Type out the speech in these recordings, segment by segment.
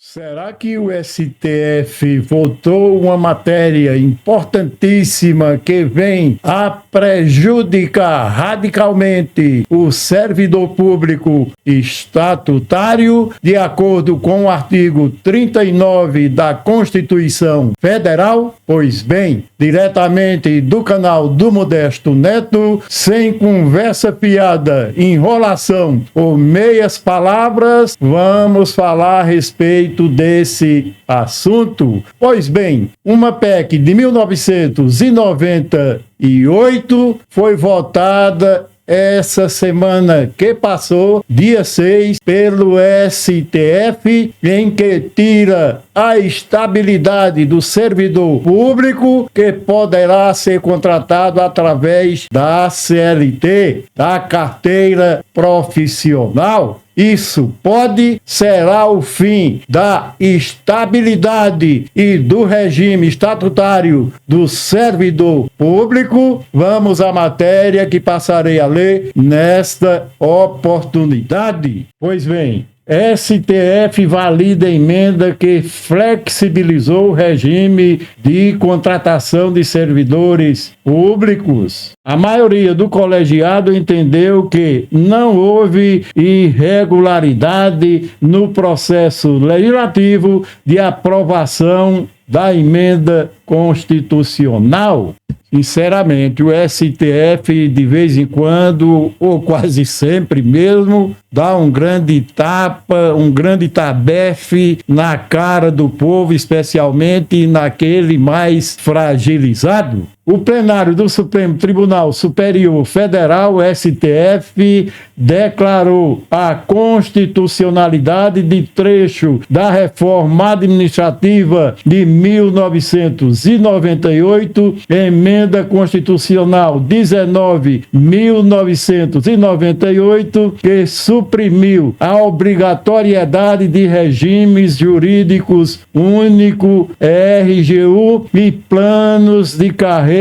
Será que o STF votou uma matéria importantíssima que vem a prejudicar radicalmente o servidor público estatutário, de acordo com o artigo 39 da Constituição Federal? Pois bem, diretamente do canal do Modesto Neto, sem conversa fiada, enrolação ou meias palavras, vamos falar a respeito desse assunto. Pois bem, uma PEC de 1998 foi votada essa semana que passou, dia 6, pelo STF, em que tira a estabilidade do servidor público, que poderá ser contratado através da CLT, da carteira profissional. Isso será o fim da estabilidade e do regime estatutário do servidor público. Vamos à matéria que passarei a ler nesta oportunidade. Pois bem, STF valida emenda que flexibilizou o regime de contratação de servidores públicos. A maioria do colegiado entendeu que não houve irregularidade no processo legislativo de aprovação da emenda constitucional. Sinceramente, o STF, de vez em quando, ou quase sempre mesmo, dá um grande tapa, um grande tabefe na cara do povo, especialmente naquele mais fragilizado. O plenário do Supremo Tribunal Superior Federal, STF, declarou a constitucionalidade de trecho da reforma administrativa de 1998, emenda constitucional 19.1998, que suprimiu a obrigatoriedade de regimes jurídicos único, RGU, e planos de carreira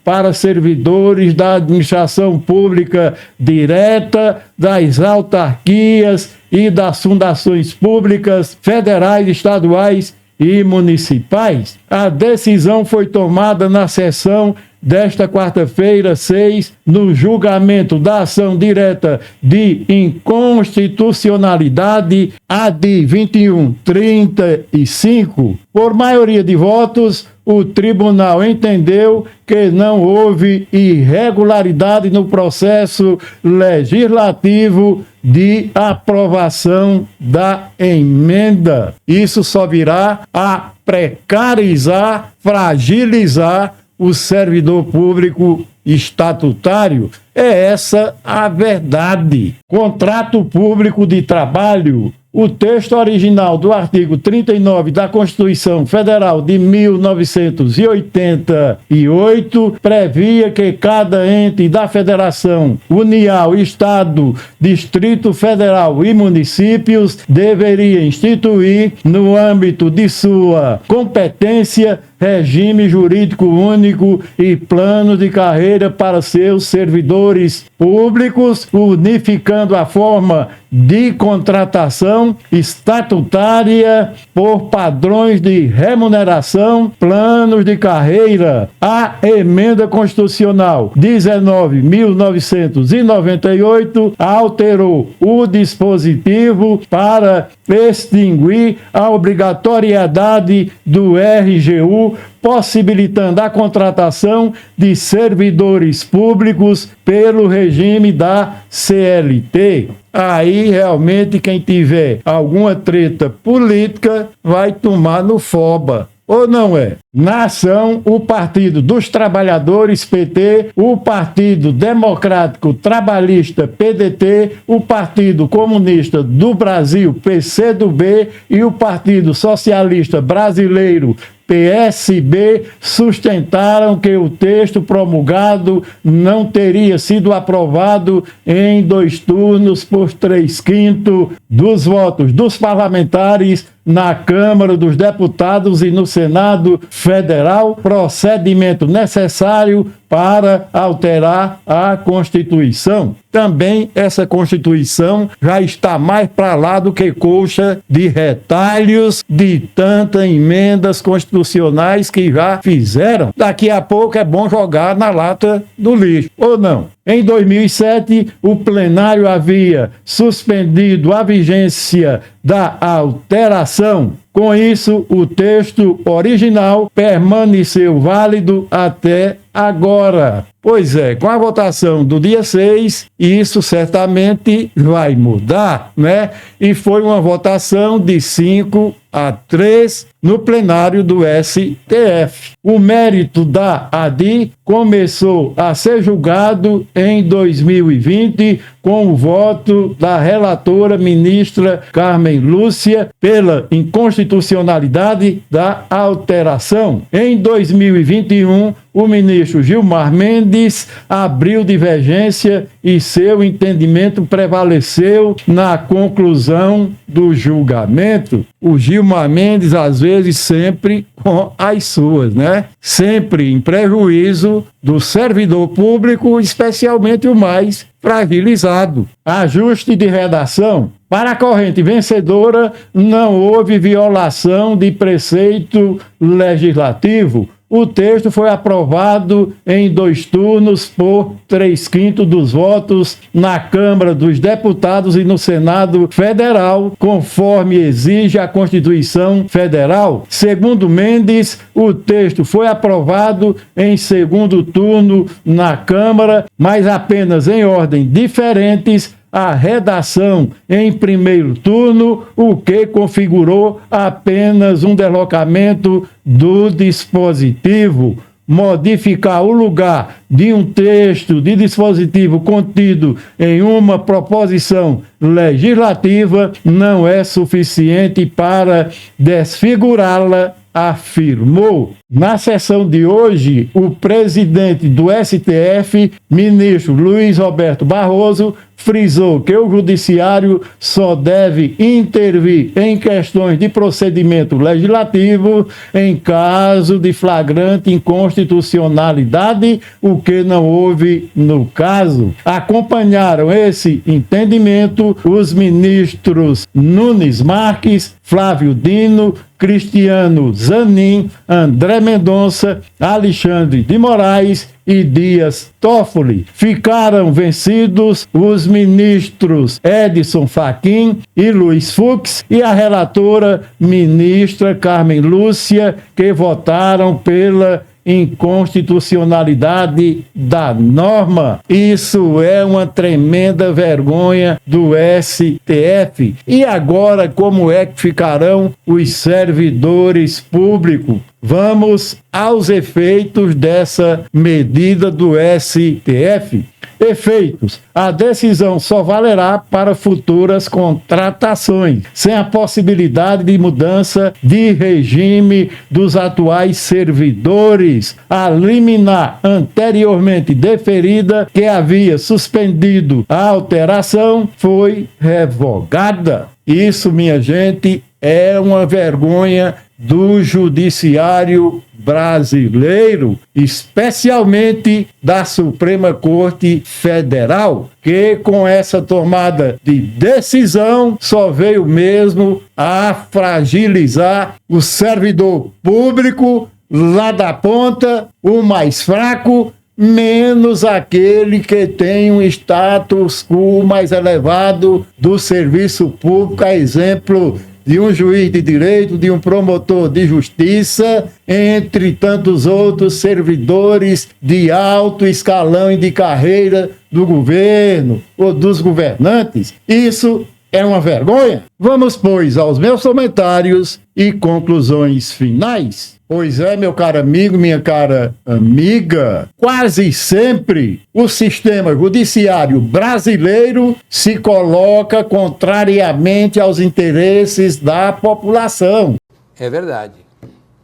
para servidores da administração pública direta, das autarquias e das fundações públicas federais, estaduais e municipais. A decisão foi tomada na sessão desta quarta-feira, 6, no julgamento da ação direta de inconstitucionalidade AD 2135. Por maioria de votos, o tribunal entendeu que não houve irregularidade no processo legislativo de aprovação da emenda. Isso só virá a precarizar, fragilizar o servidor público estatutário. É essa a verdade. Contrato público de trabalho. O texto original do artigo 39 da Constituição Federal de 1988 previa que cada ente da Federação, União, Estado, Distrito Federal e municípios deveria instituir, no âmbito de sua competência, regime jurídico único e plano de carreira para seus servidores públicos, unificando a forma de contratação estatutária por padrões de remuneração, planos de carreira. A emenda constitucional 19.1998 alterou o dispositivo para extinguir a obrigatoriedade do RGU, possibilitando a contratação de servidores públicos pelo regime da CLT. Aí, realmente, quem tiver alguma treta política vai tomar no foba. Ou não é? Na ação, o Partido dos Trabalhadores, PT, o Partido Democrático Trabalhista, PDT, o Partido Comunista do Brasil, PCdoB, e o Partido Socialista Brasileiro, PSB, sustentaram que o texto promulgado não teria sido aprovado em 2 turnos por 3/5 dos votos dos parlamentares na Câmara dos Deputados e no Senado Federal, procedimento necessário para alterar a Constituição. Também essa Constituição já está mais para lá do que coxa de retalhos de tantas emendas constitucionais que já fizeram. Daqui a pouco é bom jogar na lata do lixo, ou não? Em 2007, o plenário havia suspendido a vigência da alteração. Com isso, o texto original permaneceu válido até agora. Pois é, com a votação do dia 6, isso certamente vai mudar, né? E foi uma votação de 5-3 no plenário do STF. O mérito da ADI começou a ser julgado em 2020 com o voto da relatora ministra Carmen Lúcia pela inconstitucionalidade da alteração. Em 2021, o ministro Gilmar Mendes abriu divergência e seu entendimento prevaleceu na conclusão do julgamento. O Gilmar Mendes, às vezes, sempre com as suas, né? Sempre em prejuízo do servidor público, especialmente o mais fragilizado. Ajuste de redação. Para a corrente vencedora, não houve violação de preceito legislativo. O texto foi aprovado em 2 turnos por 3/5 dos votos na Câmara dos Deputados e no Senado Federal, conforme exige a Constituição Federal. Segundo Mendes, o texto foi aprovado em 2º turno na Câmara, mas apenas em ordem diferentes a redação em 1º turno, o que configurou apenas um deslocamento do dispositivo. Modificar o lugar de um texto de dispositivo contido em uma proposição legislativa não é suficiente para desfigurá-la, afirmou. Na sessão de hoje, o presidente do STF, ministro Luiz Roberto Barroso, frisou que o judiciário só deve intervir em questões de procedimento legislativo em caso de flagrante inconstitucionalidade, o que não houve no caso. Acompanharam esse entendimento os ministros Nunes Marques, Flávio Dino, Cristiano Zanin, André Mendonça, Alexandre de Moraes e Dias Toffoli. Ficaram vencidos os ministros Edson Fachin e Luiz Fux e a relatora ministra Carmen Lúcia, que votaram pela inconstitucionalidade da norma. Isso é uma tremenda vergonha do STF. E agora, como é que ficarão os servidores públicos? Vamos aos efeitos dessa medida do STF. Efeitos. A decisão só valerá para futuras contratações, sem a possibilidade de mudança de regime dos atuais servidores. A liminar anteriormente deferida, que havia suspendido a alteração, foi revogada. Isso, minha gente, é uma vergonha do judiciário brasileiro, especialmente da Suprema Corte Federal, que com essa tomada de decisão só veio mesmo a fragilizar o servidor público lá da ponta, o mais fraco, menos aquele que tem um status quo mais elevado do serviço público, a exemplo de um juiz de direito, de um promotor de justiça, entre tantos outros servidores de alto escalão e de carreira do governo ou dos governantes. Isso é uma vergonha? Vamos, pois, aos meus comentários e conclusões finais. Pois é, meu caro amigo, minha cara amiga, quase sempre o sistema judiciário brasileiro se coloca contrariamente aos interesses da população. É verdade.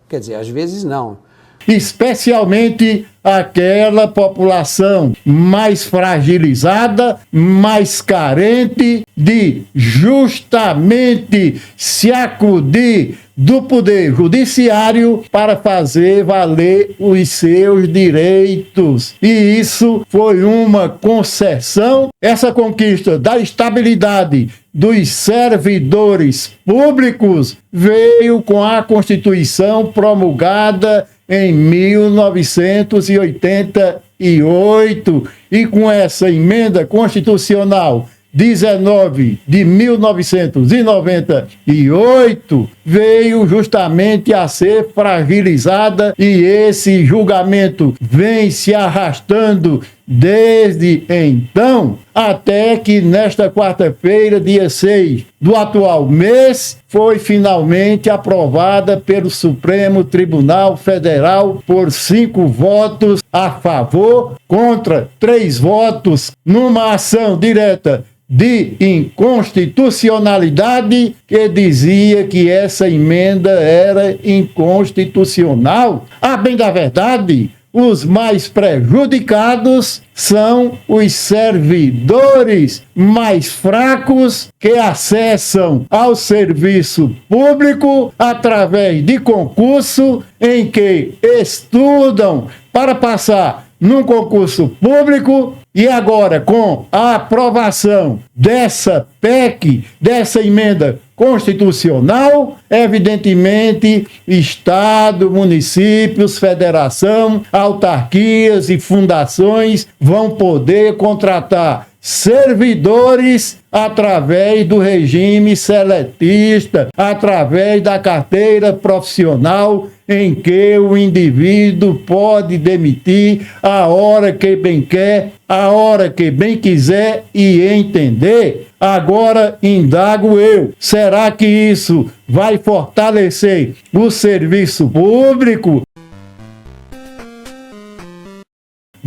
Quer dizer, às vezes não. especialmente aquela população mais fragilizada, mais carente de justamente se acudir do Poder Judiciário para fazer valer os seus direitos. E isso foi uma concessão. Essa conquista da estabilidade dos servidores públicos veio com a Constituição promulgada em 1988 e com essa emenda constitucional 19 de 1998 veio justamente a ser fragilizada e esse julgamento vem se arrastando desde então, até que nesta quarta-feira, dia 6 do atual mês, foi finalmente aprovada pelo Supremo Tribunal Federal por 5 votos a favor, contra 3 votos, numa ação direta de inconstitucionalidade que dizia que essa emenda era inconstitucional. A bem da verdade, os mais prejudicados são os servidores mais fracos que acessam ao serviço público através de concurso em que estudam para passar num concurso público e agora com a aprovação dessa PEC, dessa emenda constitucional, evidentemente, Estado, municípios, federação, autarquias e fundações vão poder contratar servidores através do regime seletista, através da carteira profissional em que o indivíduo pode demitir a hora que bem quer, a hora que bem quiser e entender. Agora indago eu, será que isso vai fortalecer o serviço público?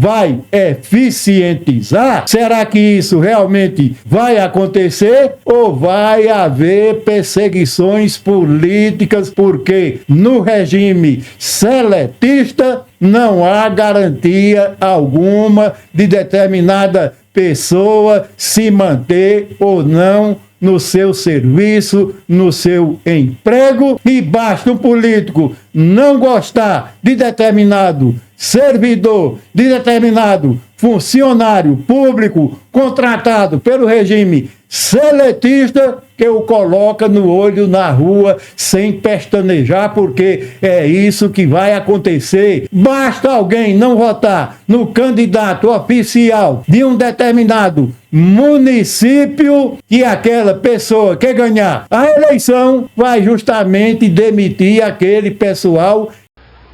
Vai eficientizar? Será que isso realmente vai acontecer ou vai haver perseguições políticas porque no regime seletista não há garantia alguma de determinada pessoa se manter ou não no seu serviço, no seu emprego, e basta um político não gostar de determinado servidor, de determinado funcionário público contratado pelo regime seletista que o coloca no olho na rua sem pestanejar, porque é isso que vai acontecer. Basta alguém não votar no candidato oficial de um determinado município e aquela pessoa que ganhar a eleição vai justamente demitir aquele pessoal.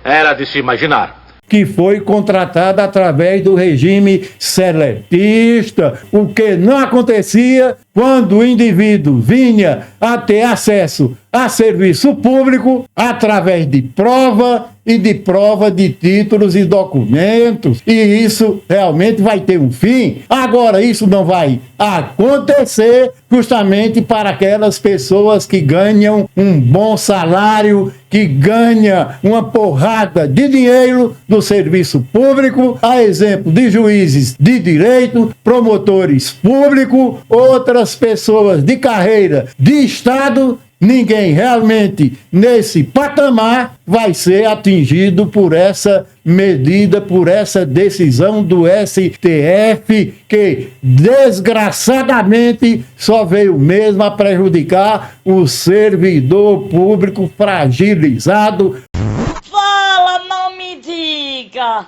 Era de se imaginar Que foi contratado através do regime seletista, o que não acontecia quando o indivíduo vinha a ter acesso a serviço público através de prova e de prova de títulos e documentos. E isso realmente vai ter um fim. Agora, isso não vai acontecer justamente para aquelas pessoas que ganham um bom salário, que ganham uma porrada de dinheiro do serviço público, a exemplo de juízes de direito, promotores públicos, outras pessoas de carreira de Estado. Ninguém realmente nesse patamar vai ser atingido por essa medida, por essa decisão do STF, que desgraçadamente só veio mesmo a prejudicar o servidor público fragilizado. Fala, não me diga!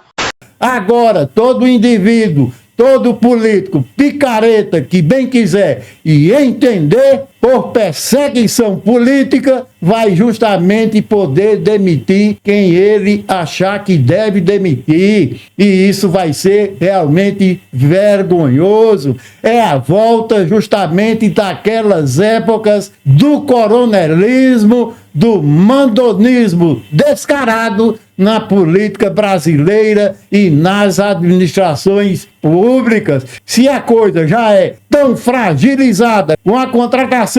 Agora, todo indivíduo, todo político picareta que bem quiser e entender, por perseguição política, vai justamente poder demitir quem ele achar que deve demitir. E isso vai ser realmente vergonhoso. É a volta justamente daquelas épocas do coronelismo, do mandonismo descarado na política brasileira e nas administrações públicas. Se a coisa já é tão fragilizada com a contratação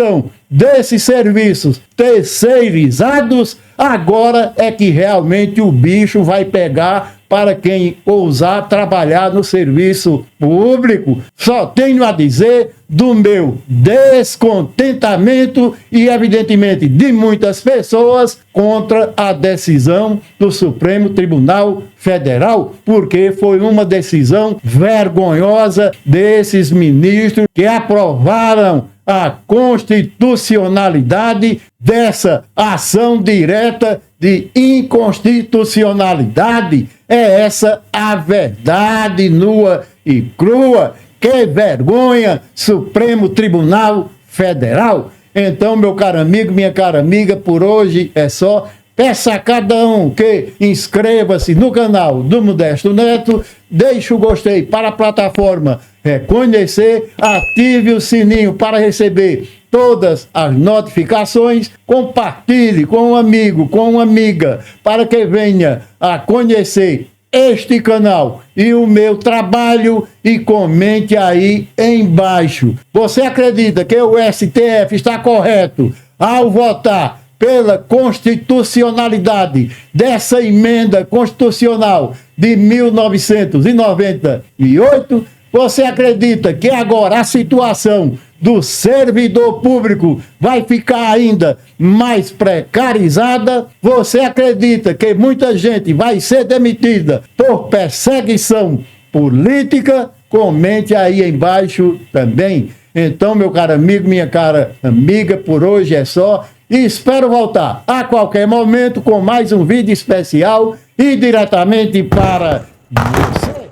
desses serviços terceirizados, agora é que realmente o bicho vai pegar para quem ousar trabalhar no serviço público. Só tenho a dizer do meu descontentamento e, evidentemente, de muitas pessoas contra a decisão do Supremo Tribunal Federal, porque foi uma decisão vergonhosa desses ministros que aprovaram a constitucionalidade dessa ação direta de inconstitucionalidade. É essa a verdade nua e crua. Que vergonha, Supremo Tribunal Federal! Então, meu caro amigo, minha cara amiga, por hoje é só. Peça a cada um que inscreva-se no canal do Modesto Neto, deixe o gostei para a plataforma reconhecer, ative o sininho para receber todas as notificações, compartilhe com um amigo, com uma amiga, para que venha a conhecer este canal e o meu trabalho e comente aí embaixo. Você acredita que o STF está correto ao votar pela constitucionalidade dessa emenda constitucional de 1998? Você acredita que agora a situação do servidor público vai ficar ainda mais precarizada? Você acredita que muita gente vai ser demitida por perseguição política? Comente aí embaixo também. Então, meu caro amigo, minha cara amiga, por hoje é só. E espero voltar a qualquer momento com mais um vídeo especial e diretamente para você.